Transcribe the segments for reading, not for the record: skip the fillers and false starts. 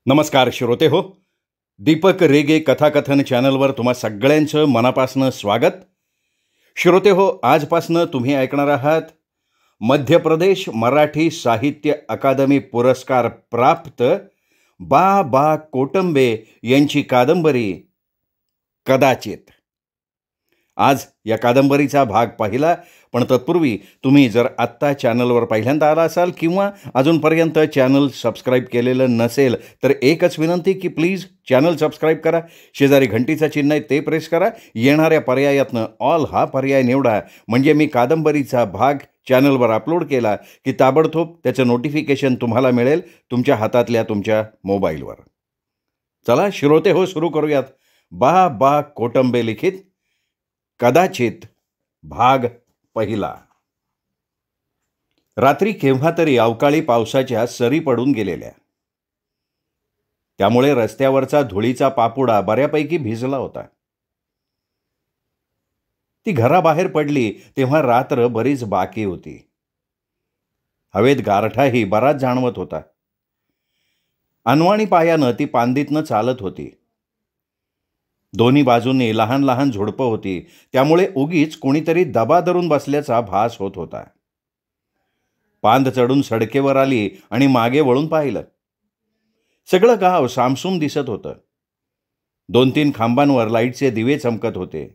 नमस्कार श्रोते हो. दीपक रेगे कथाकथन चॅनलवर तुम्हा सगळ्यांचं मनापासनं स्वागत. श्रोते हो, आजपासनं तुम्ही ऐकणार आहात मध्य प्रदेश मराठी साहित्य अकादमी पुरस्कार प्राप्त बा कोटंबे यांची कादंबरी कदाचित. आज या कादंबरीचा भाग पाहिला, पण तत्पूर्वी तुम्ही जर आत्ता चॅनलवर पहिल्यांदा आला असाल किंवा अजूनपर्यंत चॅनल सबस्क्राईब केलेलं नसेल तर एकच विनंती की प्लीज चॅनल सबस्क्राईब करा. शेजारी घंटीचं चिन्ह आहे ते प्रेस करा. येणाऱ्या पर्यायातनं ऑल हा पर्याय निवडा, म्हणजे मी कादंबरीचा भाग चॅनलवर अपलोड केला की ताबडतोब त्याचं नोटिफिकेशन तुम्हाला मिळेल तुमच्या हातातल्या तुमच्या मोबाईलवर. चला श्रोते हो, सुरू करूयात. बा कोटंबे लिखित कदाचित भाग पहिला. रात्री केव्हा तरी अवकाळी पावसाच्या सरी पडून गेलेल्या, त्यामुळे रस्त्यावरचा धुळीचा पापुडा बऱ्यापैकी भिजला होता. ती घराबाहेर पडली तेव्हा रात्र बरीच बाकी होती. हवेत गारठाही बराच जाणवत होता. अनवाणी पायानं ती पांदीतनं चालत होती. दोन्ही बाजूंनी लहान लहान झुडपं होती, त्यामुळे उगीच कोणीतरी दबा धरून बसल्याचा भास होत होता. पांद चढून सडकेवर आली आणि मागे वळून पाहिलं. सगळं गाव सामसूम दिसत होतं. 2-3 खांबांवर लाईटचे दिवे चमकत होते.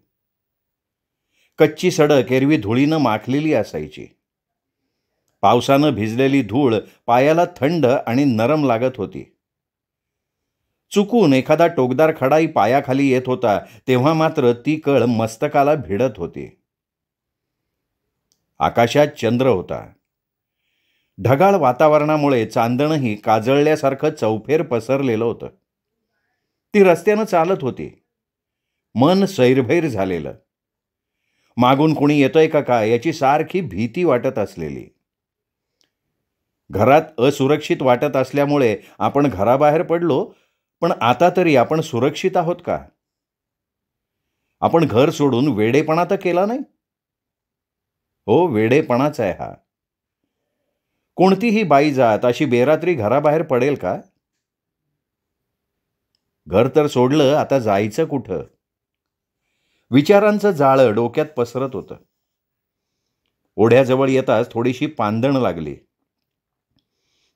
कच्ची सडक एरवी धुळीनं माखलेली असायची. पावसानं भिजलेली धूळ पायाला थंड आणि नरम लागत होती. चुकून एखादा टोकदार खडाई पायाखाली येत होता तेव्हा मात्र ती कळ मस्तकाला भिडत होती. आकाशात चंद्र होता. ढगाळ वातावरणामुळे चांदणही काजळल्यासारखं चौफेर पसरलेलं होतं. ती रस्त्यानं चालत होती. मन सैरभैर झालेलं. मागून कुणी येतोय का काय याची सारखी भीती वाटत असलेली. घरात असुरक्षित वाटत असल्यामुळे आपण घराबाहेर पडलो, पण आता तरी आपण सुरक्षित आहोत का? आपण घर सोडून वेडेपणा तर केला नाही? हो, वेडेपणाच आहे हा. कोणतीही बाई जात अशी बेरात्री घराबाहेर पडेल का? घर तर सोडलं, आता जायचं कुठं? विचारांचं जाळं डोक्यात पसरत होतं. ओढ्याजवळ येताच थोडीशी पांदण लागली.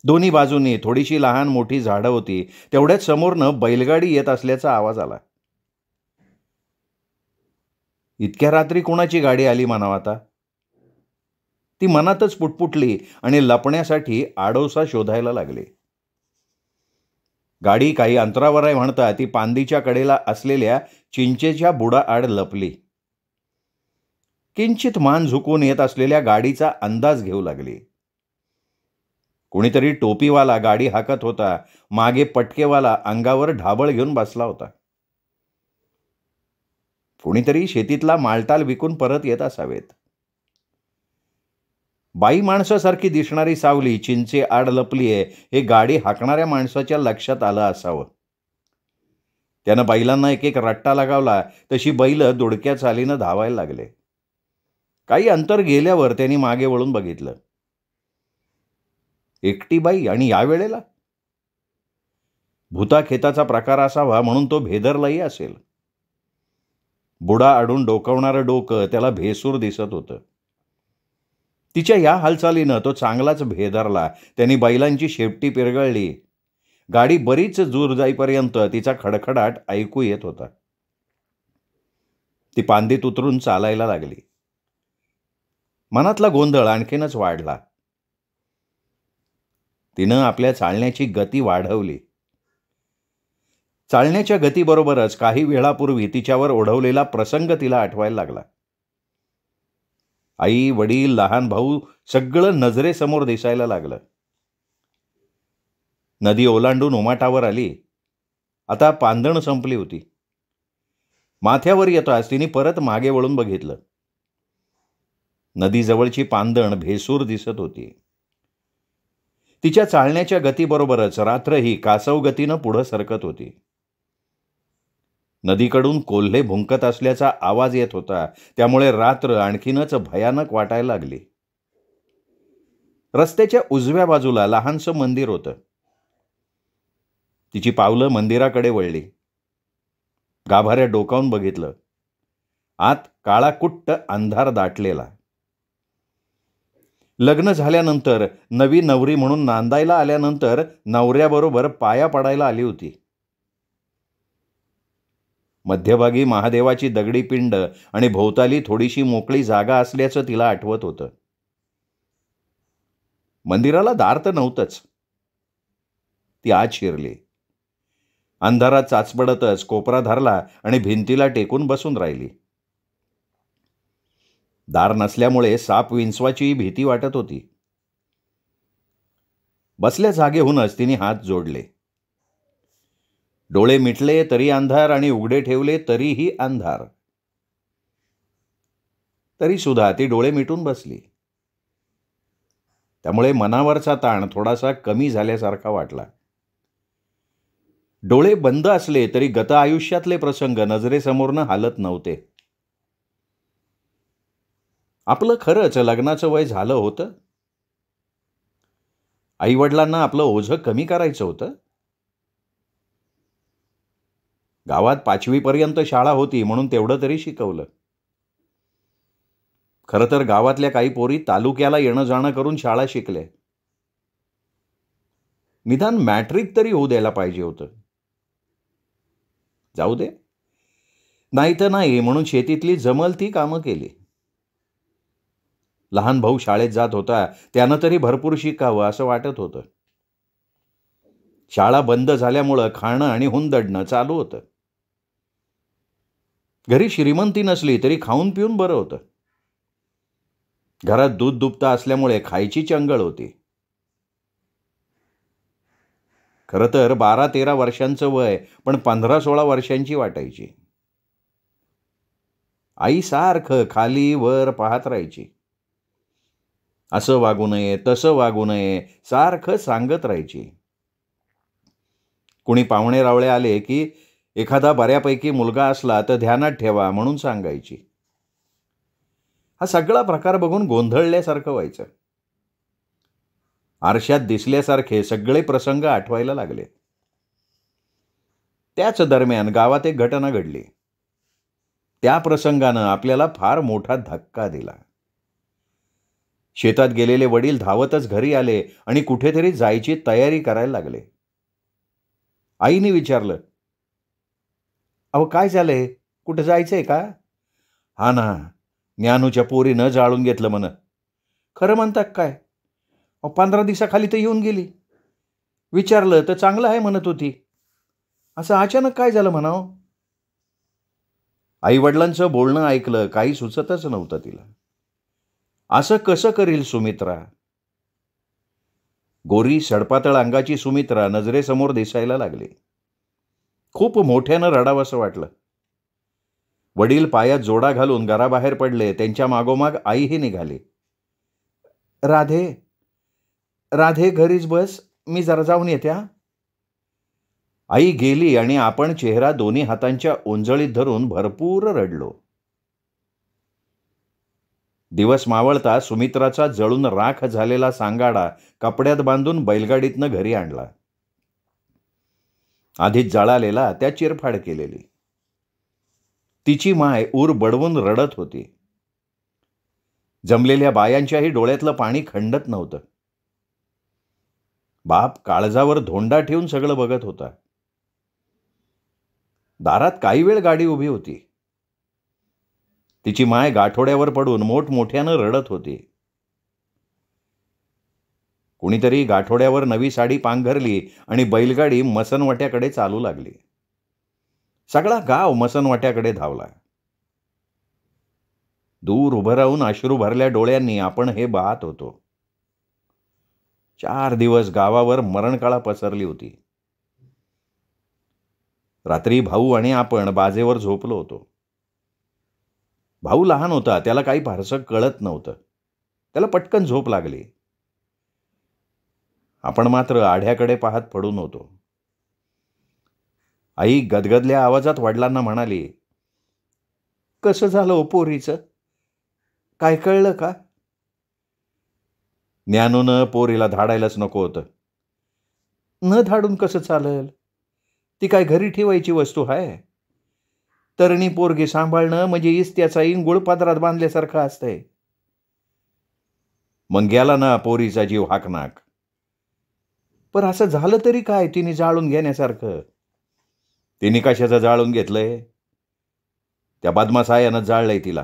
दोन्ही बाजूंनी थोडीशी लहान मोठी झाडं होती. तेवढ्यात समोरनं बैलगाडी येत असल्याचा आवाज आला. इतक्या रात्री कोणाची गाडी आली म्हणावं आता? ती मनातच पुटपुटली आणि लपण्यासाठी आडोसा शोधायला लागली. गाडी काही अंतरावर आहे म्हणता ती पांदीच्या कडेला असलेल्या चिंचेच्या बुडाआड लपली. किंचित मान झुकून येत असलेल्या गाडीचा अंदाज घेऊ लागली. कोणीतरी टोपीवाला गाडी हाकत होता. मागे पटकेवाला अंगावर ढाबळ घेऊन बसला होता. कोणीतरी शेतीतला मालटाल विकून परत येत असावेत. बाई माणसासारखी दिसणारी सावली चिंचे आड लपलीये हे गाडी हाकणाऱ्या माणसाच्या लक्षात आलं असावं. त्यानं बैलांना एक एक रट्टा लगावला तशी बैल दुडक्या चालीनं धावायला लागले. काही अंतर गेल्यावर त्यांनी मागे वळून बघितलं. एकटी बाई आणि या वेळेला? भूताखेताचा प्रकार असावा म्हणून तो भेदरलाही असेल. बुडा आडून डोकावणारं डोकं त्याला भेसूर दिसत होतं. तिच्या या हालचालीनं तो चांगलाच भेदरला. त्यांनी बैलांची शेपटी पिरगळली. गाडी बरीच दूर जाईपर्यंत तिचा खडखडाट ऐकू येत होता. ती पांदीत उतरून चालायला लागली. मनातला गोंधळ आणखीनच वाढला. तिनं आपल्या चालण्याची गती वाढवली. चालण्याच्या गतीबरोबरच काही वेळापूर्वी तिच्यावर ओढवलेला प्रसंग तिला आठवायला लागला. आई, वडील, लहान भाऊ सगळं नजरेसमोर दिसायला लागलं. नदी ओलांडून उमाटावर आली. आता पांदण संपली होती. माथ्यावर येताच तिने परत मागे वळून बघितलं. नदीजवळची पांदण भेसूर दिसत होती. तिच्या चालण्याच्या गतीबरोबरच रात्रही कासव गतीनं पुढं सरकत होती. नदीकडून कोल्हे भुंकत असल्याचा आवाज येत होता, त्यामुळे रात्र आणखीनच भयानक वाटायला लागली. रस्त्याच्या उजव्या बाजूला लहानसं मंदिर होतं. तिची पावलं मंदिराकडे वळली. गाभाऱ्यात डोकावून बघितलं. आत काळा कुट्ट अंधार दाटलेला. लग्न झाल्यानंतर नवी नवरी म्हणून नांदायला आल्यानंतर नवऱ्याबरोबर पाया पडायला आली होती. मध्यभागी महादेवाची दगडी पिंड आणि भोवताली थोडीशी मोकळी जागा असल्याचं तिला आठवत होतं. मंदिराला दार तर नव्हतंच. ती आत शिरली. अंधारात चाचपडतच कोपरा धरला आणि भिंतीला टेकून बसून राहिली. दार नसल्यामुळे साप विंचवाची भीती वाटत होती. बसल्या जागेहूनच तिने हात जोडले. डोळे मिटले तरी अंधार आणि उघडे ठेवले तरीही अंधार. तरी सुद्धा ती डोळे मिटून बसली. त्यामुळे मनावरचा ताण थोडासा कमी झाल्यासारखा वाटला. डोळे बंद असले तरी गत आयुष्यातले प्रसंग नजरेसमोरनं हालत नव्हते. आपलं खरंच लग्नाचं वय झालं होतं. आईवडिलांना आपलं ओझं कमी करायचं होतं. गावात 5वी पर्यंत शाळा होती म्हणून तेवढं तरी शिकवलं. खरं तर गावातल्या काही पोरी तालुक्याला येणं जाणं करून शाळा शिकले. निदान मॅट्रिक तरी होऊ द्यायला पाहिजे होतं. जाऊ दे, नाही तर नाही म्हणून शेतीतली जमल ती कामं केली. लहान भाऊ शाळेत जात होता, त्यानं तरी भरपूर शिकावं असं वाटत होतं. शाळा बंद झाल्यामुळं खाणं आणि हुंदडणं चालू होतं. घरी श्रीमंती नसली तरी खाऊन पिऊन बरं होतं. घरात दूध दुभता असल्यामुळे खायची चंगळ होती. खरं तर 12-13 वर्षांचं वय पण 15-16 वर्षांची वाटायची. आई सारखं खाली वर पाहत राहायची. असं वागू नये, तसं वागू नये सारखं सांगत राहायची. कुणी पाहुणे रावळे आले की एखादा बऱ्यापैकी मुलगा असला तर ध्यानात ठेवा म्हणून सांगायची. हा सगळा प्रकार बघून गोंधळल्यासारखं व्हायचं. आरशात दिसल्यासारखे सगळे प्रसंग आठवायला लागले. त्याच दरम्यान गावात एक घटना घडली. त्या प्रसंगानं आपल्याला फार मोठा धक्का दिला. शेतात गेलेले वडील धावतच घरी आले आणि कुठेतरी जायची तयारी करायला लागले. आईने विचारलं, अहो काय झालंय, कुठं जायचंय का? हा ना, ज्ञानूच्या पोरीनं जाळून घेतलं म्हण. खरं म्हणतात काय? 15 दिवसाखाली तर येऊन गेली. विचारलं तर चांगलं आहे म्हणत होती. असं अचानक काय झालं म्हणावं? आईवडिलांचं बोलणं ऐकलं, काही सुचतच नव्हतं तिला. असं कसं करील सुमित्रा? गोरी सडपातळ अंगाची सुमित्रा नजरेसमोर दिसायला लागली. खूप मोठ्यानं रडावंसं वाटलं. वडील पायात जोडा घालून घराबाहेर पडले. त्यांच्या मागोमाग आईही निघाली. राधे, राधे घरीच बस, मी जरा जाऊन येते हा. आई गेली आणि आपण चेहरा दोन्ही हातांच्या ओंजळीत धरून भरपूर रडलो. दिवस मावळता सुमित्राचा जळून राख झालेला सांगाडा कपड्यात बांधून बैलगाडीतनं घरी आणला. आधीच जळालेला, त्या चिरफाड केलेली. तिची माय ऊर बडवून रडत होती. जमलेल्या बायांच्याही डोळ्यातलं पाणी खंडत नव्हतं. बाप काळजावर धोंडा ठेवून सगळं बघत होता. दारात काही वेळ गाडी उभी होती. तिची माय गाठोड्यावर पडून मोठमोठ्यानं रडत होती. कुणीतरी गाठोड्यावर नवी साडी पांघरली आणि बैलगाडी मसनवट्याकडे चालू लागली. सगळा गाव मसनवट्याकडे धावला. दूर उभं राहून अश्रू भरल्या डोळ्यांनी आपण हे पाहत होतो. 4 दिवस गावावर मरणकळा पसरली होती. रात्री भाऊ आणि आपण बाजेवर झोपलो होतो. भाऊ लहान होता, त्याला काही फारसं कळत नव्हतं. त्याला पटकन झोप लागली. आपण मात्र आढ्याकडे पाहत पडून होतो. आई गदगदल्या आवाजात वडिलांना म्हणाली, कसं झालं ओ पोरीचं? काय कळलं का? ज्ञानूनं पोरीला धाडायलाच नको होतं. न धाडून कसं चालेल? ती काय घरी ठेवायची वस्तू आहे? तरणी पोरगी सांभाळणं म्हणजे इस्त्याचा इंगुळ पदरात बांधल्यासारखं असतंय. मग गेला ना पोरीचा जीव हाकनाक. पण असं झालं तरी काय तिने जाळून घेण्यासारखं? तिने कशाचं जाळून घेतलंय? त्या बदमासायानं जाळलंय तिला.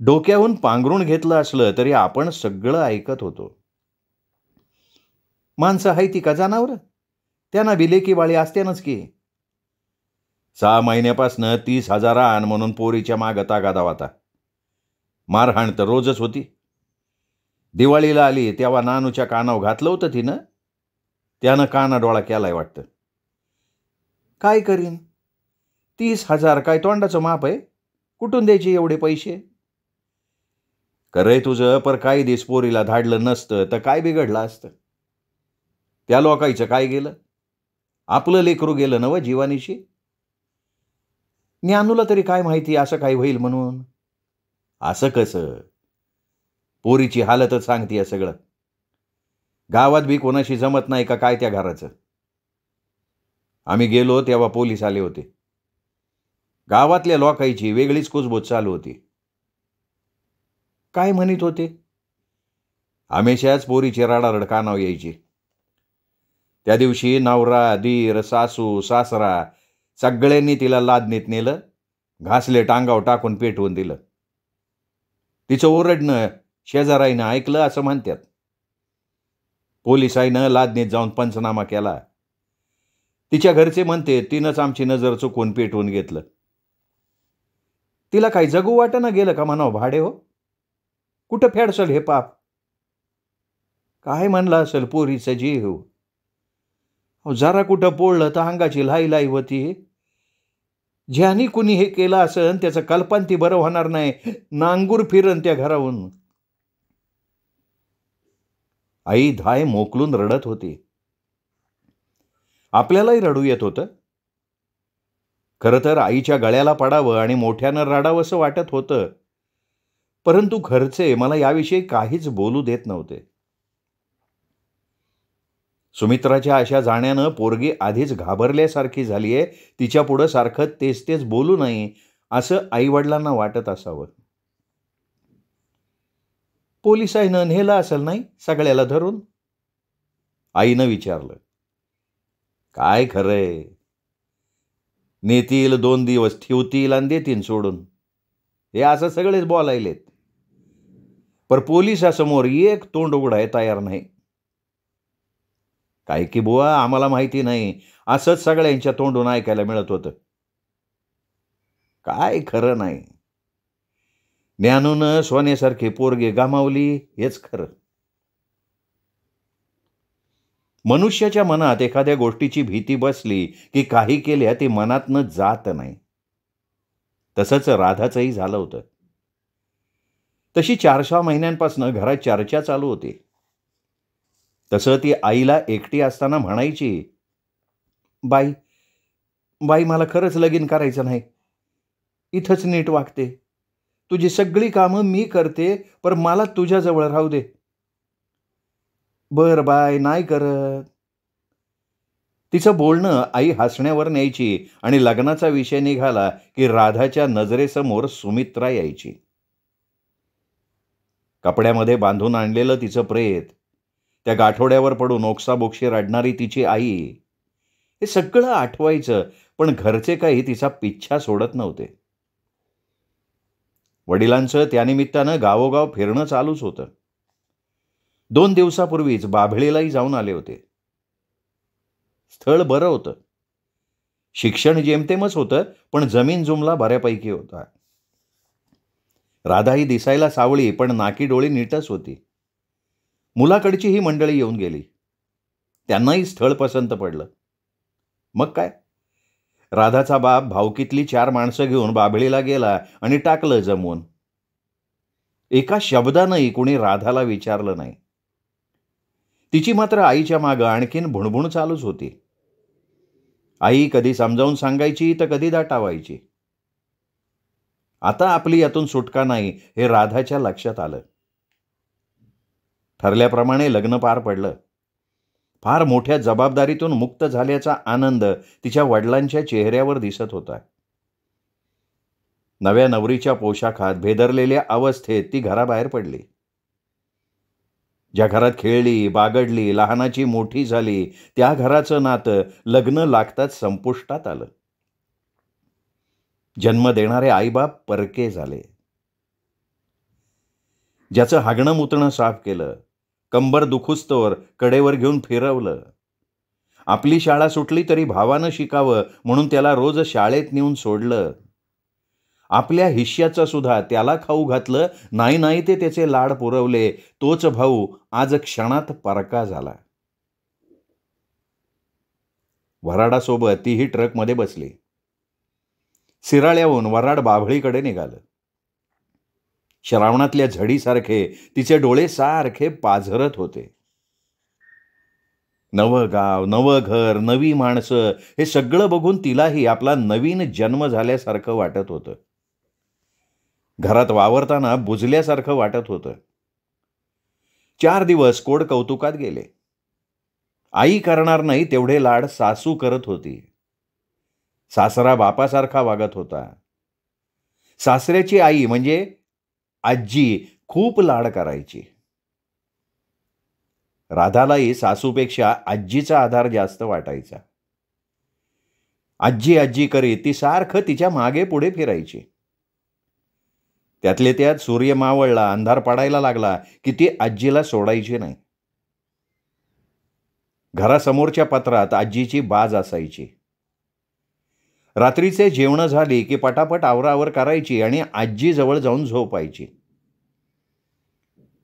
डोक्याहून पांघरून घेतलं असलं तरी आपण सगळं ऐकत होतो. माणसं आहे ती का जनावरं? त्यांना बी लेकी बाळी असत्यानच की. 6 महिन्यापासनं 30,000 आण म्हणून पोरीच्या मागं तागादा होता. मारहाण तर रोजच होती. दिवाळीला आली तेव्हा नानूच्या कानावर घातलं होतं तिनं. त्यानं कानाडोळा केलाय वाटतं. काय करीन? 30,000 काय तोंडाचं माप आहे? कुठून द्यायचे एवढे पैसे? करय तुझं, पर काही दिस पोरीला धाडलं नसतं तर काय बिघडलं असतं? त्या लोकांचं काय गेलं? आपलं लेकरू गेलं नवं जीवानीशी. ज्ञानूला तरी काय माहिती असं काय होईल म्हणून? असं कसं? पोरीची हालतच सांगतीये सगळं. गावात बी कोणाशी जमत नाही का काय त्या घराचं? आम्ही गेलो तेव्हा पोलीस आले होते. गावातल्या लोकांची वेगळीच कुजबूज चालू होती. काय म्हणत होते? हमेशाच पोरीची रडारड कानावर यायची. त्या दिवशी नवरा, दीर, सासू, सासरा सगळ्यांनी तिला लादणीत नेलं, घासले टांगावर टाकून पेटवून दिलं. तिचं ओरडणं शेजाराईनं ऐकलं असं म्हणतात. पोलिसाईनं लादणीत जाऊन पंचनामा केला. तिच्या घरचे म्हणते तिनंच आमची नजर चुकवून पेटवून घेतलं. तिला काही जगू वाटणं गेलं का म्हणावं भाडे हो? कुठं फेडसल हे पाप? काय म्हणलं असेल पोरीचं जीव? जरा कुठं पोळलं तर अंगाची लाई लाई होती. ज्यानी कुणी हे केलं असन त्याचं कल्पंती बरं होणार नाही. नांगूर फिरन त्या घराहून. आई धाय मोकलून रडत होती. आपल्यालाही रडू येत होतं. खरं तर आईच्या गळ्याला पडावं आणि मोठ्यानं रडावं असं वाटत होतं. परंतु घरचे मला याविषयी काहीच बोलू देत नव्हते. सुमित्राच्या अशा जाण्यानं पोरगी आधीच घाबरल्यासारखी झालीये. तिच्या पुढं सारखं तेच तेच बोलू नये असं आईवडिलांना वाटत असावं. पोलिसाईनं नेलं असेल नाही सगळ्याला धरून? आईनं विचारलं. काय खरंय? नेतील 2 दिवस ठेवतील आणि देतील सोडून. हे असं सगळेच बोलायलेत. पर पोलिसासमोर एक तोंड उघडाय तयार नाही. काय की बुवा आम्हाला माहिती नाही असंच सगळ्यांच्या तोंडून ऐकायला मिळत होतं. काय खरं नाही. ज्ञानूनं सोन्यासारखी पोरगी गमावली हेच खरं. मनुष्याच्या मनात एखाद्या गोष्टीची भीती बसली की काही केल्या ती मनातनं जात नाही. तसंच राधाचंही झालं होतं. तशी 4-6 महिन्यांपासून घरात चर्चा चालू होती. तसं ती आईला एकटी असताना म्हणायची, बाई बाई मला खरंच लगीन करायचं नाही. इथंच नीट वागते. तुझी सगळी कामं मी करते, पर मला तुझ्याजवळ राहू दे. बर बाय नाही करत. तिचं बोलणं आई हसण्यावर न्यायची आणि लग्नाचा विषय निघाला की राधाच्या नजरेसमोर सुमित्रा यायची. कपड्यामध्ये बांधून आणलेलं तिचं प्रेत, त्या गाठोड्यावर पडून ओक्साबोक्षी रडणारी तिची आई, हे सगळं आठवायचं. पण घरचे काही तिचा पिच्छा सोडत नव्हते. वडिलांचं त्यानिमित्तानं गावोगाव फिरणं चालूच होतं. 2 दिवसापूर्वीच बाभळीलाही जाऊन आले होते. स्थळ बरं होतं. शिक्षण जेमतेमच होतं, पण जमीन जुमला बऱ्यापैकी होता. राधाही दिसायला सावळी पण नाकी डोळी नीटच होती. मुलाकडची ही मंडळी येऊन गेली. त्यांनाही स्थळ पसंत पडलं. मग काय, राधाचा बाप भावकीतली 4 माणसं घेऊन बाभळीला गेला आणि टाकलं जमवून. एका शब्दानंही कुणी राधाला विचारलं नाही. तिची मात्र आईच्या मागं आणखीन भुणभुण चालूच होती. आई कधी समजावून सांगायची तर कधी दाटावायची. आता आपली यातून सुटका नाही हे राधाच्या लक्षात आलं. ठरल्याप्रमाणे लग्न पार पडलं. फार मोठ्या जबाबदारीतून मुक्त झाल्याचा आनंद तिच्या वडिलांच्या चेहऱ्यावर दिसत होता. नव्या नवरीच्या पोशाखात भेदरलेल्या अवस्थेत ती घराबाहेर पडली. ज्या घरात खेळली, बागडली, लहानाची मोठी झाली, त्या घराचं नातं लग्न लागताच संपुष्टात आलं. जन्म देणारे आईबाप परके झाले. ज्याचं हागणं मुतणं साफ केलं, कंबर दुखुस्तोवर कडेवर घेऊन फिरवलं, आपली शाळा सुटली तरी भावानं शिकावं म्हणून त्याला रोज शाळेत नेऊन सोडलं, आपल्या हिश्श्याचं सुद्धा त्याला खाऊ घातलं, नाही ते त्याचे लाड पुरवले, तोच भाऊ आज क्षणात परका झाला. वऱ्हाडासोबत तीही ट्रकमध्ये बसली. सिराळ्याहून वऱ्हाड बाभळीकडे निघालं. श्रावणातल्या झडीसारखे तिचे डोळे सारखे पाझरत होते. नवं गाव, नवं घर, नवी माणसं, हे सगळं बघून तिलाही आपला नवीन जन्म झाल्यासारखं वाटत होतं. घरात वावरताना बुजल्यासारखं वाटत होतं. 4 दिवस कोड कौतुकात गेले. आई करणार नाही तेवढे लाड सासू करत होती. सासरा बापासारखा वागत होता. सासऱ्याची आई म्हणजे आजी खूप लाड करायची. राधालाही सासूपेक्षा आजीचा आधार जास्त वाटायचा. आजी आजी करीत ती सारखं तिच्या मागे पुढे फिरायची. त्यातले त्यात सूर्य मावळला, अंधार पडायला लागला की ती आजीला सोडायची नाही. घरासमोरच्या पत्रात आजीची बाज असायची. रात्रीचे जेवण झाली की पटापट आवरावर करायची आणि आजीजवळ जाऊन झोपायची.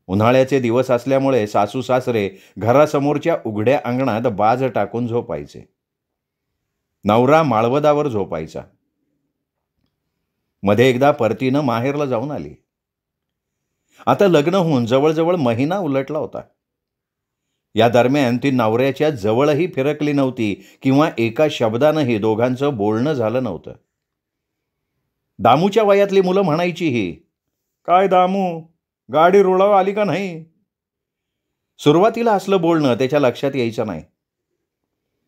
उन्हाळ्याचे दिवस असल्यामुळे सासू सासरे घरासमोरच्या उघड्या अंगणात बाज टाकून झोपायचे. नवरा माळवदावर झोपायचा. मध्ये एकदा परतीनं माहेरला जाऊन आली. आता लग्न होऊन जवळजवळ महिना उलटला होता. या दरम्यान ती नवऱ्याच्या जवळही फिरकली नव्हती किंवा एका शब्दानंही दोघांचं बोलणं झालं नव्हतं. दामूच्या वयातली मुलं म्हणायचीही, काय दामू, गाडी रुळावं आली का नाही? सुरुवातीला असलं बोलणं त्याच्या लक्षात यायचं नाही.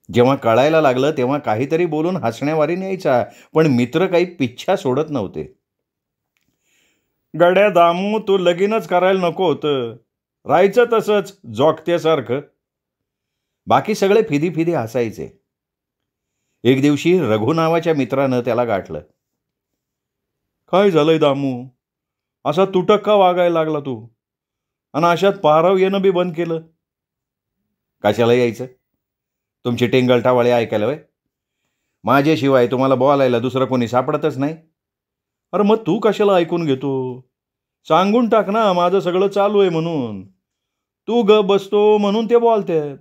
जेव्हा कळायला लागलं तेव्हा काहीतरी बोलून हसण्यावारी न्यायचा, पण मित्र काही पिच्छा सोडत नव्हते. गड्या दामू, तू लगीनच करायला नको होतं, राहायचं तसंच जोगत्यासारखं. बाकी सगळे फिदी फिदी हसायचे. एक दिवशी रघु नावाच्या मित्रानं त्याला गाठलं. काय झालंय दामू, असा तुटक का वागायला लागला तू, आणि अशात पाराव येणं बी बंद केलं? कशाला यायचं? तुमची टेंगलटावाळे ऐकायला वय? माझ्याशिवाय तुम्हाला बोलायला दुसरं कोणी सापडतच नाही. अरे मग तू कशाला ऐकून घेतो? सांगून टाक ना माझं सगळं चालू आहे म्हणून. तू ग बसतो म्हणून ते बोलतात.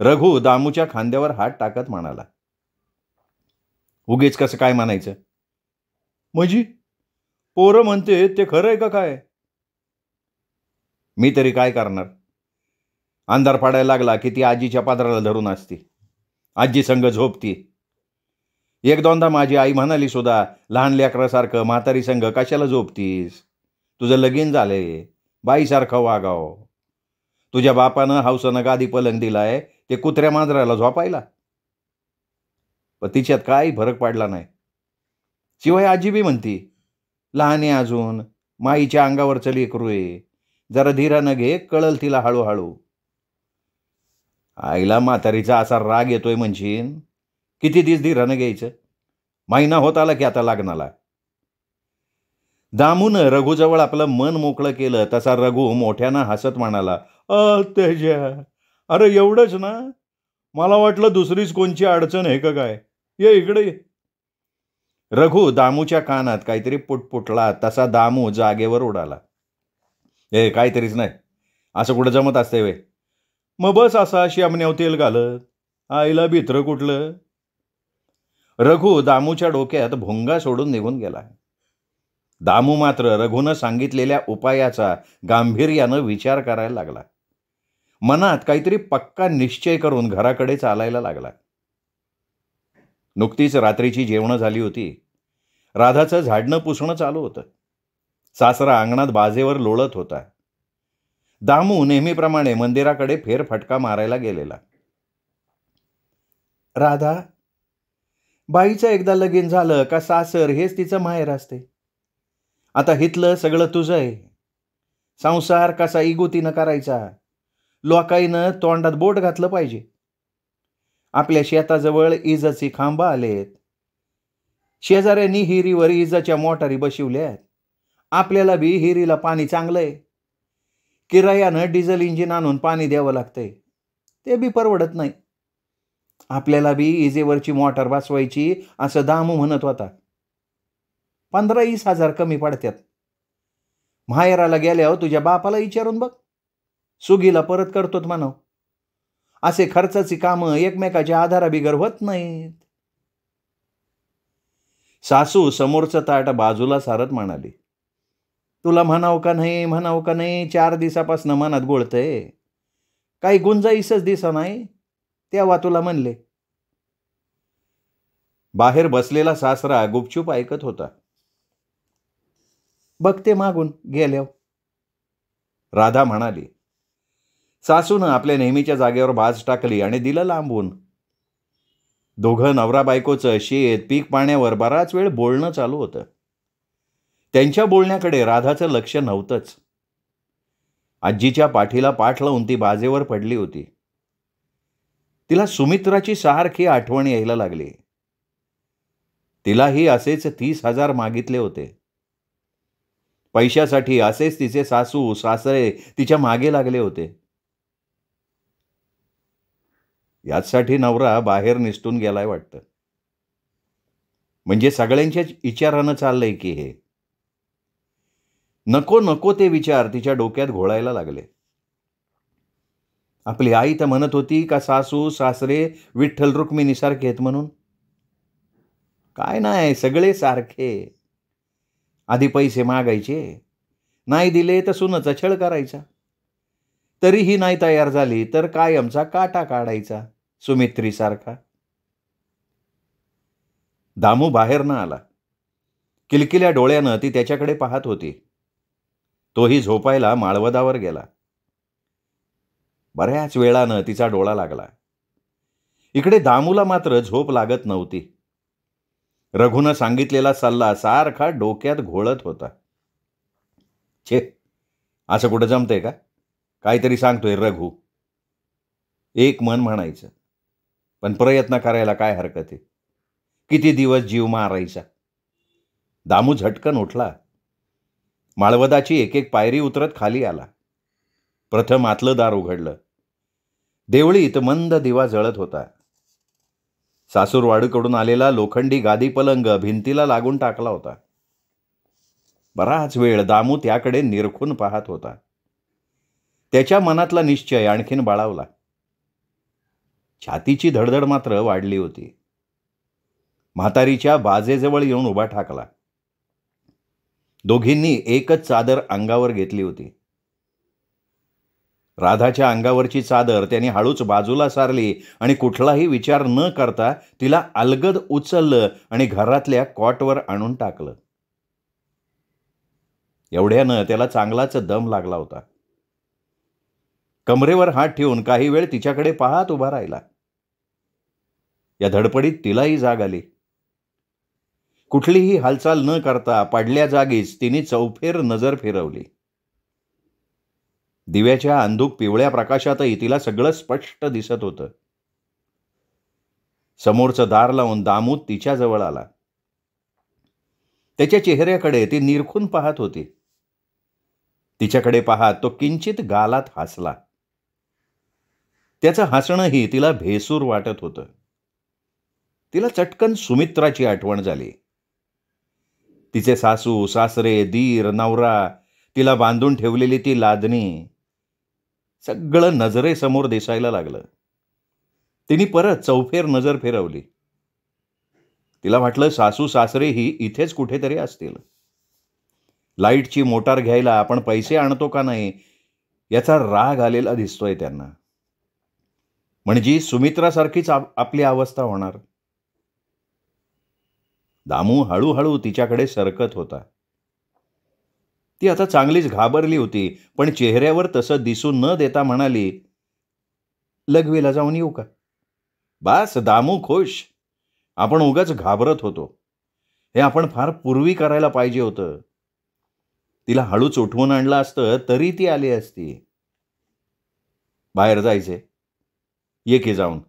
रघु दामूच्या खांद्यावर हात टाकत म्हणाला. उगीच कसं काय म्हणायचं? म्हणजे पोरं म्हणते ते खरं आहे का काय? मी तरी काय करणार? अंधार पडायला लागला की ती आजीच्या पादराला धरून असती. आजी संग झोपती. एक दोनदा माझी आई म्हणाली सुद्धा, लहान लेकरासारखं म्हातारी संग कशाला झोपतीस? तुझं लगीन झालंय, बाईसारखं वागाव. तुझ्या बापानं हौसानं गादी पलंग दिलाय, ते कुत्र्या मांजराला झोपायला? पण तिच्यात काही फरक पडला नाही. शिवाय आजी बी म्हणती, लहान आहे अजून, माईच्या अंगावरचं लेकरू आहे, जरा धीरानं घे, कळल तिला हळूहळू. आईला म्हातारीचा असा राग येतोय म्हणशीन, किती दिवस धीरानं घ्यायचं? महिना होत आला की आता लग्नाला. दामूनं रघुजवळ आपलं मन मोकळं केलं तसा रघु मोठ्यानं हसत म्हणाला, तेजा, अरे एवढंच ना? मला वाटलं दुसरीच कोणची अडचण आहे का काय? ये इकडे ये. रघु दामूच्या कानात काहीतरी पुटपुटला तसा दामू जागेवर उडाला. काहीतरीच नाही, असं कुठं जमत असते वे? मग बस असा श्यामण्याव तेल घालत, आईला भित्र कुठलं? रघु दामूच्या डोक्यात भोंगा सोडून निघून गेला. दामू मात्र रघुनं सांगितलेल्या उपायाचा गांभीर्यानं विचार करायला लागला. मनात काहीतरी पक्का निश्चय करून घराकडे चालायला लागला. नुकतीच रात्रीची जेवणं झाली होती. राधाचं झाडणं पुसणं चालू होतं. सासरा अंगणात बाजेवर लोळत होता. दामू नेहमीप्रमाणे मंदिराकडे फेरफटका मारायला गेलेला. राधा, बाईचं एकदा लगीन झालं का सासर हेच तिचं माहेर असते. आता हितलं सगळं तुझं आहे. संसार कसा इगुतीनं करायचा, लोकाईनं तोंडात बोट घातलं पाहिजे. आपल्या शेताजवळ इजाची खांबा आलेत. शेजाऱ्यांनी हिरीवर इजाच्या मोटारी बशिवल्यात. आपल्याला बी हिरीला पाणी चांगलंय. किरायानं डिझेल इंजिन आणून पाणी द्यावं लागतंय. ते बी परवडत नाही. आपल्याला बी इजेवरची मोटार बसवायची असं दामू म्हणत होता. 15-20 हजार कमी पडत्यात. माहेराला गेल्यावर तुझ्या बापाला विचारून बघ. सुगीला परत करतोत म्हणाव. असे खर्चाची कामं एकमेकाच्या आधाराबिगर होत नाहीत. सासू समोरचं ताट बाजूला सारत म्हणाली, तुला म्हणाव का नाही 4 दिवसापासून मनात गोळतंय. काही गुंजाईसच दिसा नाही. तेव्हा तुला म्हणले. बाहेर बसलेला सासरा गुपचूप ऐकत होता. बघते मागून गेल्याव, राधा म्हणाली. सासूनं आपल्या नेहमीच्या जागेवर बाज टाकली आणि दिलं लांबून. दोघं नवरा बायकोचं शेत पीक पाण्यावर बराच वेळ बोलणं चालू होतं. त्यांच्या बोलण्याकडे राधाचं लक्ष नव्हतंच. आजीच्या पाठीला पाठ लावून ती बाजेवर पडली होती. तिला सुमित्राची सारखी आठवण यायला लागली. तिलाही असेच 30,000 मागितले होते. पैशासाठी असेच तिचे सासू सासरे तिच्या मागे लागले होते. याचसाठी नवरा बाहेर निसटून गेलाय वाटतं. म्हणजे सगळ्यांच्याच विचारानं चाललंय की हे. नको नको ते विचार तिच्या डोक्यात घोळायला लागले. आपली आई तर म्हणत होती का सासू सासरे विठ्ठल रुक्मिणीसारखे आहेत म्हणून. काय नाही, सगळे सारखे. आधी पैसे मागायचे, नाही दिले तर सुनाचा छळ करायचा. तरीही नाही तयार झाली तर कायमचा काटा काढायचा सुमित्रीसारखा. दामू बाहेर न आला. किलकिल्या डोळ्यानं ती त्याच्याकडे पाहत होती. तोही झोपायला माळवदावर गेला. बऱ्याच वेळानं तिचा डोळा लागला. इकडे दामूला मात्र झोप लागत नव्हती. रघुनं सांगितलेला सल्ला सारखा डोक्यात घोळत होता. छे, असं कुठं जमतंय का? काहीतरी सांगतोय रघु. एक मन म्हणायचं, पण प्रयत्न करायला काय हरकत आहे? किती दिवस जीव मारायचा? दामू झटकन उठला. माळवदाची एक एक पायरी उतरत खाली आला. प्रथम आतलं दार उघडलं. देवळीत मंद दिवा जळत होता. सासूरवाडीकडून आलेला लोखंडी गादी पलंग भिंतीला लागून टाकला होता. बराच वेळ दामू त्याकडे निरखून पाहत होता. त्याच्या मनातला निश्चय आणखीन बाळावला. छातीची धडधड मात्र वाढली होती. म्हातारीच्या बाजेजवळ येऊन उभा ठाकला. दोघींनी एकच चादर अंगावर घेतली होती. राधाच्या अंगावरची चादर त्याने हळूच बाजूला सारली आणि कुठलाही विचार न करता तिला अलगद उचललं आणि घरातल्या कॉटवर आणून टाकलं. एवढ्यानं त्याला चांगलाच दम लागला होता. कमरेवर हात ठेवून काही वेळ तिच्याकडे पाहत उभा राहिला. या धडपडीत तिलाही जाग आली. कुठलीही हालचाल न करता पडल्या जागीच तिने चौफेर नजर फिरवली. दिव्याच्या अंधुक पिवळ्या प्रकाशातही तिला सगळं स्पष्ट दिसत होतं. समोरचं दार लावून दामू तिच्याजवळ आला. त्याच्या चेहऱ्याकडे ती निरखून पाहत होती. तिच्याकडे पाहत तो किंचित गालात हसला. त्याचं हसणंही तिला भेसूर वाटत होतं. तिला चटकन सुमित्राची आठवण झाली. तिचे सासू सासरे दीर नवरा, तिला बांधून ठेवलेली ती लादणी, सगळं नजरेसमोर दिसायला लागलं. तिने परत चौफेर नजर फिरवली. तिला वाटलं सासू सासरेही इथेच कुठेतरी असतील. लाईटची मोटार घ्यायला आपण पैसे आणतो का नाही याचा राग आलेला दिसतोय त्यांना. म्हणजे सुमित्रासारखीच आपली अवस्था होणार. दामू हळूहळू तिच्याकडे सरकत होता. ती आता चांगलीच घाबरली होती, पण चेहऱ्यावर तसं दिसून न देता म्हणाली, लघवीला जाऊन येऊ का? बास दामू खुश. आपण उगाच घाबरत होतो. हे आपण फार पूर्वी करायला पाहिजे होतं. तिला हळूच उठवून आणलं असतं तरी ती आली असती. बाहेर जायचे, ये की जाऊन.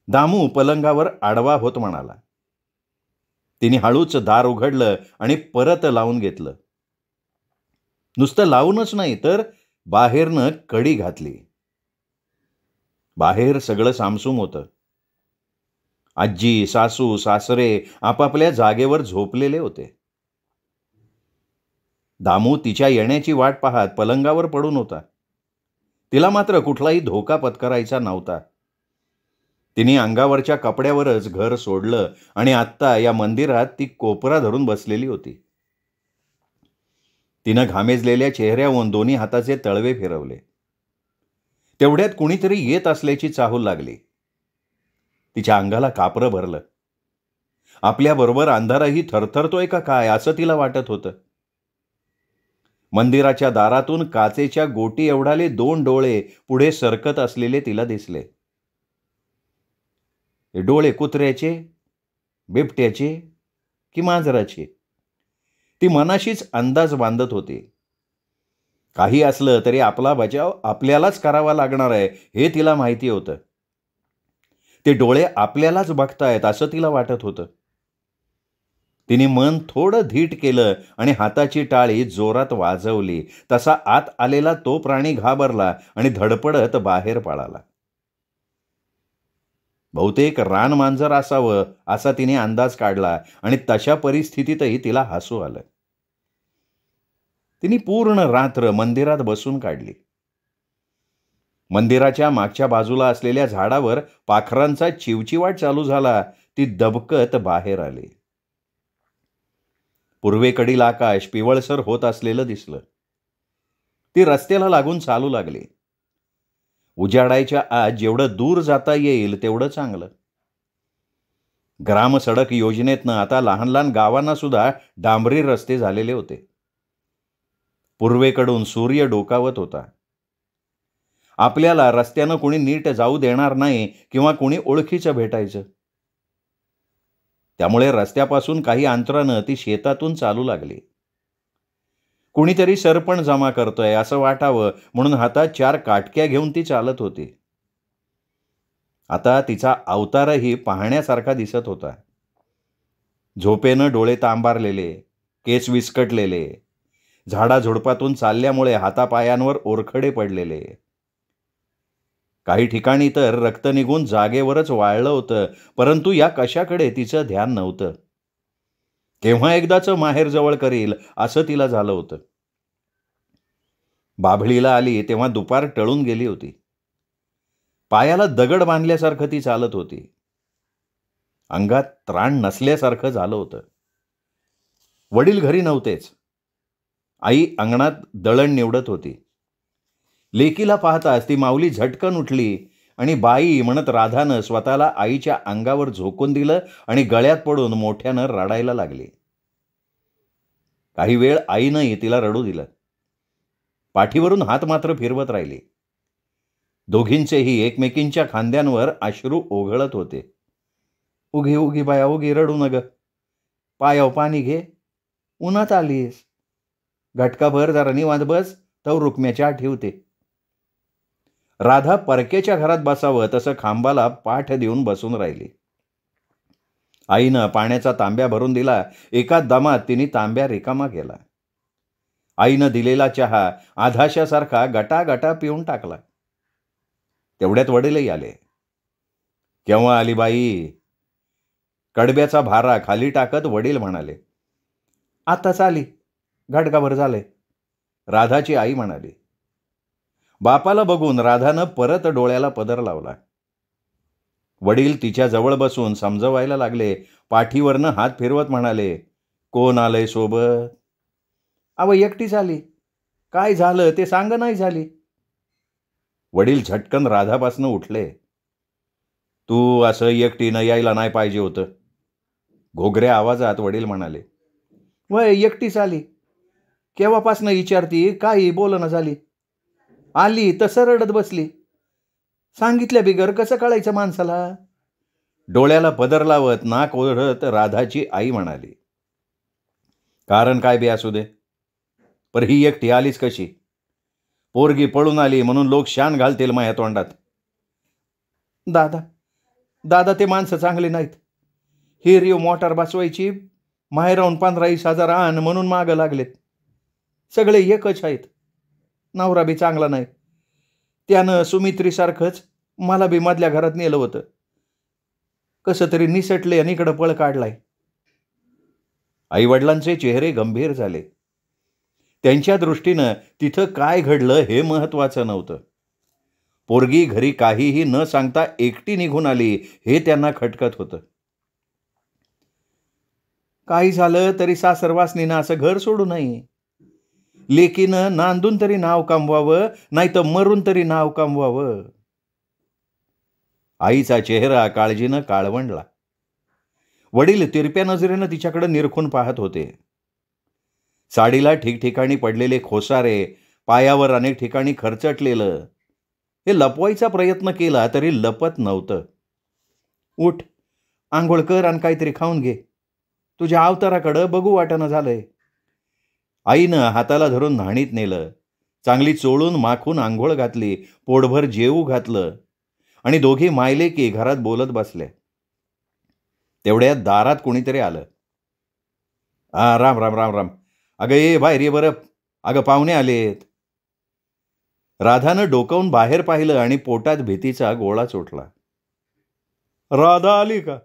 दामू पलंगावर आडवा होत म्हणाला. तिने हळूच दार उघडलं आणि परत लावून घेतलं. नुसतं लावूनच नाही तर बाहेरनं कडी घातली. बाहेर सगळं सामसूम होतं. आजी, सासू, सासरे आपापल्या जागेवर झोपलेले होते. दामू तिच्या येण्याची वाट पाहत पलंगावर पडून होता. तिला मात्र कुठलाही धोका पत्करायचा नव्हता. तिने अंगावरच्या कपड्यावरच घर सोडलं आणि आत्ता या मंदिरात ती कोपरा धरून बसलेली होती. तिनं घामेजलेल्या चेहऱ्यावरून दोन्ही हाताचे तळवे फिरवले. तेवढ्यात कुणीतरी येत असल्याची चाहूल लागली. तिच्या अंगाला कापरं भरलं. आपल्याबरोबर अंधारही थरथरतोय का काय असं तिला वाटत होतं. मंदिराच्या दारातून काचेच्या गोटी एवढाले 2 डोळे पुढे सरकत असलेले तिला दिसले. हे डोळे कुत्र्याचे, बिबट्याचे की मांजराचे? ती मनाशीच अंदाज बांधत होती. काही असलं तरी आपला बचाव आपल्यालाच करावा लागणार आहे हे तिला माहिती होतं. ते डोळे आपल्यालाच बघतायत असं तिला वाटत होतं. तिने मन थोडं धीट केलं आणि हाताची टाळी जोरात वाजवली. तसा आत आलेला तो प्राणी घाबरला आणि धडपडत बाहेर पळाला. बहुतेक रानमांजर असावं असा तिने अंदाज काढला आणि तशा परिस्थितीतही तिला हसू आलं. तिने पूर्ण रात्र मंदिरात बसून काढली. मंदिराच्या मागच्या बाजूला असलेल्या झाडावर पाखरांचा चिवचिवाट चालू झाला. ती दबकत बाहेर आली. पूर्वेकडील आकाश पिवळसर होत असलेलं दिसलं. ती रस्त्याला लागून चालू लागली. उजाडायच्या आत जेवढं दूर जाता येईल तेवढं चांगलं. ग्रामसडक योजनेतनं आता लहान लहान गावांना सुद्धा डांबरी रस्ते झालेले होते. पूर्वेकडून सूर्य डोकावत होता. आपल्याला रस्त्यानं कोणी नीट जाऊ देणार नाही किंवा कोणी ओळखीचं भेटायचं. त्यामुळे रस्त्यापासून काही अंतरानं ती शेतातून चालू लागली. कुणीतरी सरपण जमा करतोय असं वाटावं म्हणून हातात 4 काटक्या घेऊन ती चालत होती. आता तिचा अवतारही पाहण्यासारखा दिसत होता. झोपेनं डोळे तांबारलेले, केस विस्कटलेले, झाडाझुडपातून चालल्यामुळे हातापायांवर ओरखडे पडलेले. काही ठिकाणी तर रक्त निघून जागेवरच वाळलं होतं. परंतु या कशाकडे तिचं ध्यान नव्हतं. केव्हा एकदाचं माहेर जवळ करील असं तिला झालं होतं. बाभळीला आली तेव्हा दुपार टळून गेली होती. पायाला दगड बांधल्यासारखं ती चालत होती. अंगात त्राण नसल्यासारखं झालं होतं. वडील घरी नव्हतेच. आई अंगणात दळण निवडत होती. लेकीला पाहताच ती माऊली झटकन उठली आणि बाई म्हणत राधानं स्वतःला आईच्या अंगावर झोकून दिलं आणि गळ्यात पडून मोठ्यानं रडायला लागली. काही वेळ आईनंही तिला रडू दिलं. पाठीवरून हात मात्र फिरवत राहिली. दोघींचेही एकमेकींच्या खांद्यांवर अश्रू ओघळत होते. उगी उगी बाया उगी, रडू नग. पायाव पाणी घे, उन्हात आलीस. घटकाभर जरा निवांत बस, तर रुक्म्याच्या ठेवते. राधा परकेच्या घरात बसावं तसं खांबाला पाठ देऊन बसून राहिली. आईनं पाण्याचा तांब्या भरून दिला. एका दमात तिने तांब्या रिकामा केला. आईनं दिलेला चहा आधाशासारखा गटागटा पिऊन टाकला. तेवढ्यात वडीलही आले. केव्हा आली बाई? कडब्याचा भारा खाली टाकत वडील म्हणाले. आताच आली, घटकाभर झाले, राधाची आई म्हणाली. बापाला बघून राधानं परत डोळ्याला पदर लावला. वडील तिच्या जवळ बसून समजवायला लागले. पाठीवरनं हात फिरवत म्हणाले, कोण आलंय सोबत? अव एकटीच आली. काय झालं ते सांग नाही झाली. वडील झटकन राधापासनं उठले. तू असं एकटीनं यायला नाही पाहिजे होतं. घोगऱ्या आवाजात वडील म्हणाले. वय एकटीच आली. केव्हापासनं विचारती, काही बोलणं झाली. आली तसं रडत बसली. सांगितल्या बिगर कसं कळायचं माणसाला? डोळ्याला पदर लावत नाक ओढत राधाची आई म्हणाली, कारण काय बी असू दे, पर ही एकटी आलीच कशी? पोरगी पळून आली म्हणून लोक शान घालतील माझ्या तोंडात. दादा दादा ते माणसं चांगली नाहीत. ही रिव मोटार बसवायची, माहेराहून 15-20 हजार आण म्हणून मागं लागलेत. सगळे एकच आहेत. नवरा बी चांगला नाही. त्यानं सुमित्रीसारखंच मला बी मधल्या घरात नेलं होतं. कसं तरी निसटले आणि इकडं पळ काढलाय. आईवडिलांचे चेहरे गंभीर झाले. त्यांच्या दृष्टीनं तिथं काय घडलं हे महत्वाचं नव्हतं. पोरगी घरी काहीही न सांगता एकटी निघून आली हे त्यांना खटकत होतं. काही झालं तरी सासरवासनीनं असं घर सोडू नये. लेकीनं नांदून तरी नाव कमवावं, नाही तर मरून तरी नाव कमवावं. आईचा चेहरा काळजीनं काळवंडला. वडील तिरप्या नजरेनं तिच्याकडे निरखून पाहत होते. साडीला ठिकठिकाणी पडलेले खोसारे, पायावर अनेक ठिकाणी खरचटलेलं, हे लपवायचा प्रयत्न केला तरी लपत नव्हतं. उठ, आंघोळ कर आणि काहीतरी खाऊन घे. तुझ्या अवताराकडं बघू वाटणं झालंय. आईनं हाताला धरून न्हाणीत नेलं. चांगली चोळून माखून आंघोळ घातली, पोटभर जेवू घातलं आणि दोघी मायलेकी घरात बोलत बसल्या. तेवढ्यात दारात कोणीतरी आलं. राम राम राम राम. अगं ये बाहेर ये बरं. अगं पाहुणे आलेत. राधानं डोकावून बाहेर पाहिलं आणि पोटात भीतीचा गोळा चोटला. राधा आली का?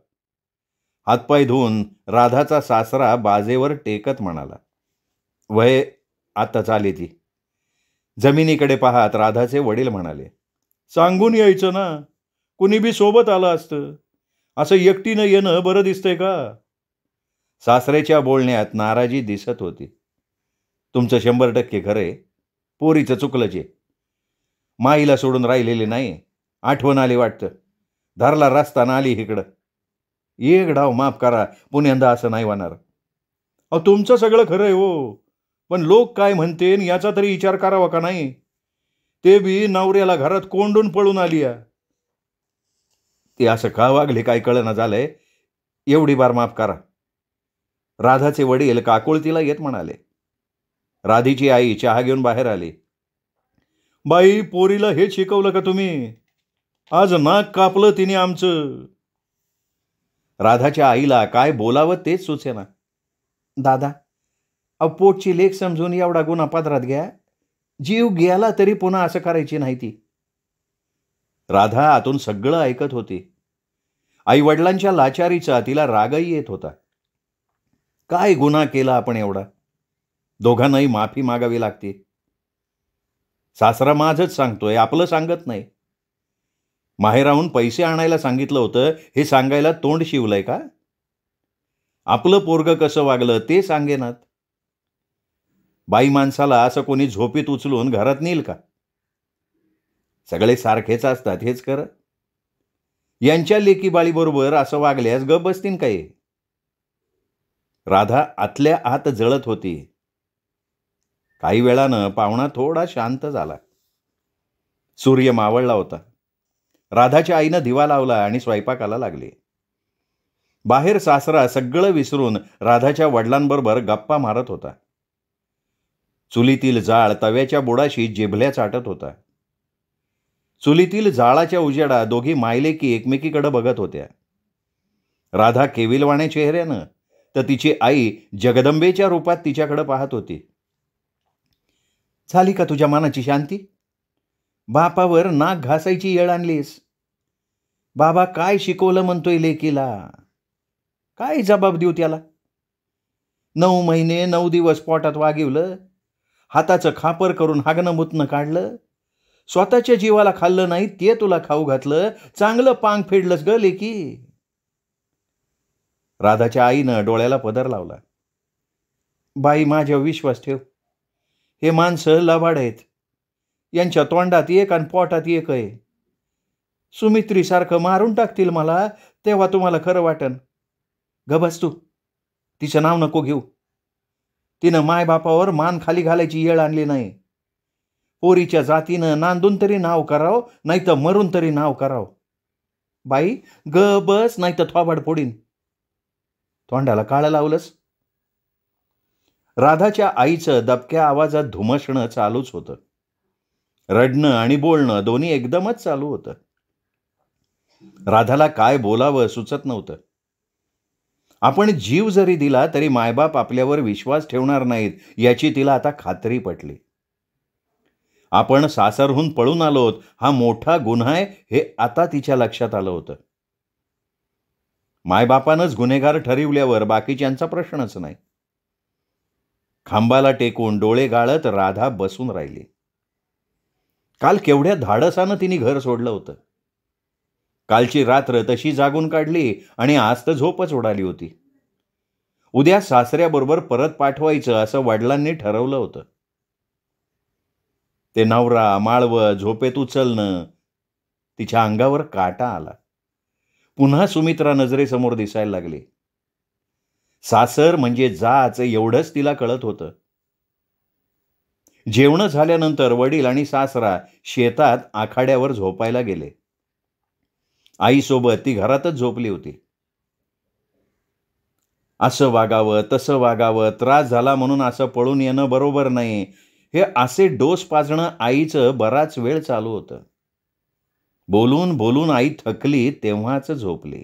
हातपाय धुवून राधाचा सासरा बाजेवर टेकत म्हणाला. वय आत्ताच आली ती. जमिनीकडे पाहत राधाचे वडील म्हणाले, सांगून यायचं ना, कुणी बी सोबत आलं असतं. असं एकटीनं येणं बरं दिसतंय का? सासऱ्याच्या बोलण्यात नाराजी दिसत होती. तुमचं 100% खरंय. पोरीचं चुकलंच आहे. माईला सोडून राहिलेले नाही. आठवण आली वाटतं. धरला रस्ता आली इकडं. एक डाव माफ करा, पुण्यांदा असं नाही होणार. अहो तुमचं सगळं खरं आहे हो, पण लोक काय म्हणतेन याचा तरी विचार करावा का नाही? ते बी नवऱ्याला घरात कोंडून पळून आली या. ते असं का वागले काय कळना झालंय. एवढी बार माफ करा. राधाचे वडील काकुळतीला येत म्हणाले. राधीची आई चहा घेऊन बाहेर आली. बाई, पोरीला हे शिकवलं का तुम्ही? आज नाक कापलं तिने आमचं. राधाच्या आईला काय बोलावं तेच सुचेना. दादा, पोटची लेख समजून एवढा गुन्हा पदरात घ्या. जीव गेला तरी पुन्हा असं करायची नाही ती. राधा आतून सगळं ऐकत होती. आई वडिलांच्या लाचारीचा तिला रागही येत होता. काय गुन्हा केला आपण एवढा? दोघांनाही माफी मागावी लागते. सासरा माझंच सांगतोय, आपलं सांगत नाही. माहेराहून पैसे आणायला सांगितलं होतं हे सांगायला तोंड शिवलंय का? आपलं पोरगं कसं वागलं ते सांगेनात. बाई माणसाला असं कोणी झोपीत उचलून घरात नेईल का? सगळे सारखेच असतात हेच खरं. यांच्या लेकी बाळीबरोबर असं वागल्यास गप बसतीन काय? राधा आतल्या आत जळत होती. काही वेळानं पाहुणा थोडा शांत झाला. सूर्य मावळला होता. राधाच्या आईनं दिवा लावला आणि स्वयंपाकाला लागले. बाहेर सासरा सगळं विसरून राधाच्या वडिलांबरोबर गप्पा मारत होता. चुलीतील जाळ तव्याच्या बुडाशी जिभल्या चाटत होता. चुलीतील जाळाच्या उजेडा दोघी मायलेकी एकमेकीकडे बघत होत्या. राधा केविलवाण्या चेहऱ्यानं तर तिची आई जगदंबेच्या रूपात तिच्याकडे पाहत होती. झाली का तुझ्या मनाची शांती? बापावर नाक घासायची येळ आणलीस. बाबा काय शिकवलं म्हणतोय लेकीला? काय जबाब देऊ त्याला? 9 महिने 9 दिवस पोटात वागिवलं, हाताचं खापर करून हागणं मुतणं काढलं, स्वतःच्या जीवाला खाल्लं नाही ते तुला खाऊ घातलं, चांगलं पांग फेडलंस ग लेकी. राधाच्या आईनं डोळ्याला पदर लावला. बाई, माझ्यावर विश्वास ठेव. हे माणसं लबाड आहेत. यांच्या तोंडात एक आणि पोटात एक आहे. सुमित्रीसारखं मारून टाकतील मला, तेव्हा तुम्हाला खरं वाटन. ग बस तू. तिचं नाव नको घेऊ. तिनं मायबापावर मान खाली घालायची येळ आणली नाही. पोरीच्या जातीनं नांदून तरी नाव करावं, नाही तर मरून तरी नाव करावं. बाई ग बस, नाही तर थोबाड फोडीन. तोंडाला काळं लावलंस. राधाच्या आईचं दबक्या आवाजात धुमसणं चालूच होतं. रडणं आणि बोलणं दोन्ही एकदमच चालू होतं. राधाला काय बोलावं सुचत नव्हतं. आपण जीव जरी दिला तरी मायबाप आपल्यावर विश्वास ठेवणार नाहीत याची तिला आता खात्री पटली. आपण सासरहून पळून आलोत हा मोठा गुन्हा आहे हे आता तिच्या लक्षात आलं होतं. मायबापानंच गुन्हेगार ठरविल्यावर बाकीच्यांचा प्रश्नच नाही. खांबाला टेकून डोळे गाळत राधा बसून राहिली. काल केवढ्या धाडसानं तिने घर सोडलं होतं. कालची रात्र तशी जागून काढली आणि आज तर झोपच उडाली होती. उद्या सासऱ्याबरोबर परत पाठवायचं असं वडिलांनी ठरवलं होतं. ते नवरा माळवं झोपेत उचलणं, तिच्या अंगावर काटा आला. पुन्हा सुमित्रा नजरेसमोर दिसायला लागली. सासर म्हणजे जाच एवढंच तिला कळत होतं. जेवण झाल्यानंतर वडील आणि सासरा शेतात आखाड्यावर झोपायला गेले. आईसोबत ती घरातच झोपली होती. असं वागावं तसं वागावं, त्रास झाला म्हणून असं पळून येणं बरोबर नाही, हे असे डोस पाजणं आईचं बराच वेळ चालू होतं. बोलून बोलून आई थकली तेव्हाच झोपली.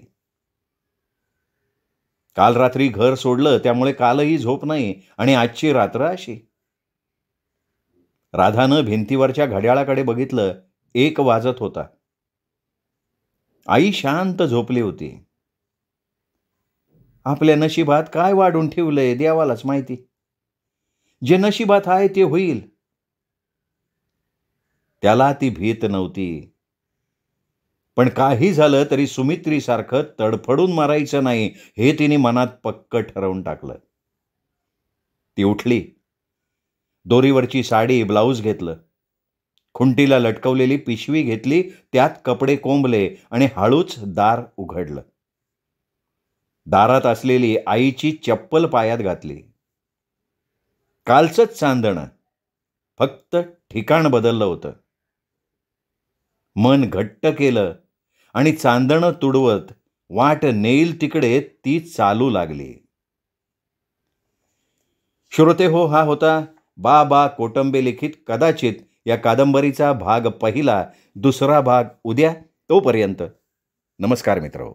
काल रात्री घर सोडलं त्यामुळे कालही झोप नाही आणि आजची रात्र अशी. राधानं भिंतीवरच्या घड्याळाकडे बघितलं. 1 वाजत होता. आई शांत झोपली होती. आपल्या नशिबात काय वाढून ठेवलंय देवालाच माहिती. जे नशिबात आहे ते होईल. त्याला ती भीत नव्हती. पण काही झालं तरी सुमित्रीसारखं तडफडून मारायचं नाही हे तिने मनात पक्क ठरवून टाकलं. ती उठली. दोरीवरची साडी ब्लाऊज घेतलं. खुंटीला लटकवलेली पिशवी घेतली, त्यात कपडे कोंबले आणि हळूच दार उघडलं. दारात असलेली आईची चप्पल पायात घातली. कालचंच चांदणं, फक्त ठिकाण बदललं होतं. मन घट्ट केलं आणि चांदणं तुडवत वाट नेईल तिकडे ती चालू लागली. श्रोते हो, हा होता बा कोटंबे लिखित कदाचित या कादंबरीचा भाग पहिला. दुसरा भाग उद्या. तोपर्यंत नमस्कार मित्रहो.